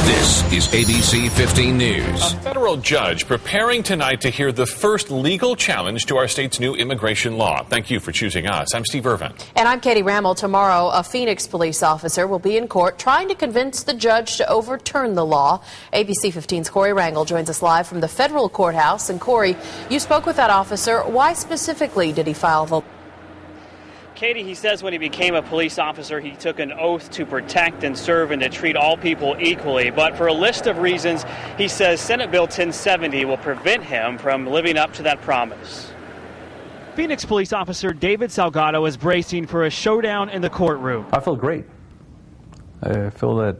This is ABC 15 News. A federal judge preparing tonight to hear the first legal challenge to our state's new immigration law. Thank you for choosing us. I'm Steve Irvin. And I'm Katie Rammel. Tomorrow, a Phoenix police officer will be in court trying to convince the judge to overturn the law. ABC 15's Corey Rangel joins us live from the federal courthouse. And Corey, you spoke with that officer. Why specifically did he file the... Katie, he says when he became a police officer, he took an oath to protect and serve and to treat all people equally. But for a list of reasons, he says Senate Bill 1070 will prevent him from living up to that promise. Phoenix police officer David Salgado is bracing for a showdown in the courtroom. I feel great. I feel that,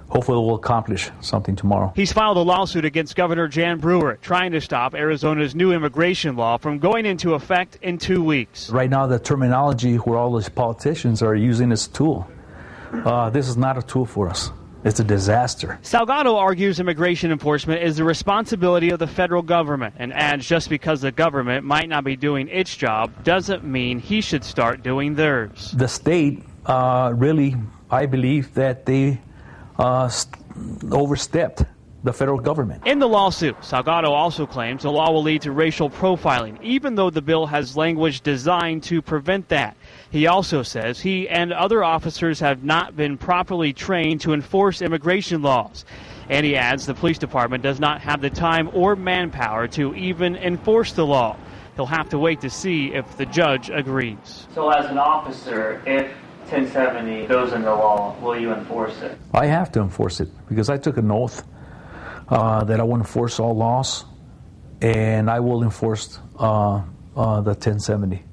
hopefully we'll accomplish something tomorrow. He's filed a lawsuit against Governor Jan Brewer, trying to stop Arizona's new immigration law from going into effect in 2 weeks. Right now, the terminology where all these politicians are using is tool. This is not a tool for us. It's a disaster. Salgado argues immigration enforcement is the responsibility of the federal government and adds just because the government might not be doing its job doesn't mean he should start doing theirs. The state really, I believe that they overstepped the federal government. In the lawsuit, Salgado also claims the law will lead to racial profiling, even though the bill has language designed to prevent that. He also says he and other officers have not been properly trained to enforce immigration laws. And he adds the police department does not have the time or manpower to even enforce the law. He'll have to wait to see if the judge agrees. So as an officer, if 1070 goes into law, will you enforce it? I have to enforce it because I took an oath that I will enforce all laws, and I will enforce the 1070.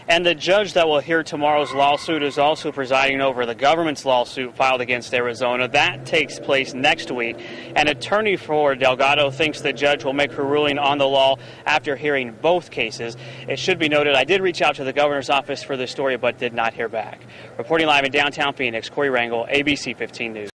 And the judge that will hear tomorrow's lawsuit is also presiding over the government's lawsuit filed against Arizona. That takes place next week. An attorney for Delgado thinks the judge will make her ruling on the law after hearing both cases. It should be noted, I did reach out to the governor's office for this story, but did not hear back. Reporting live in downtown Phoenix, Corey Rangel, ABC 15 News.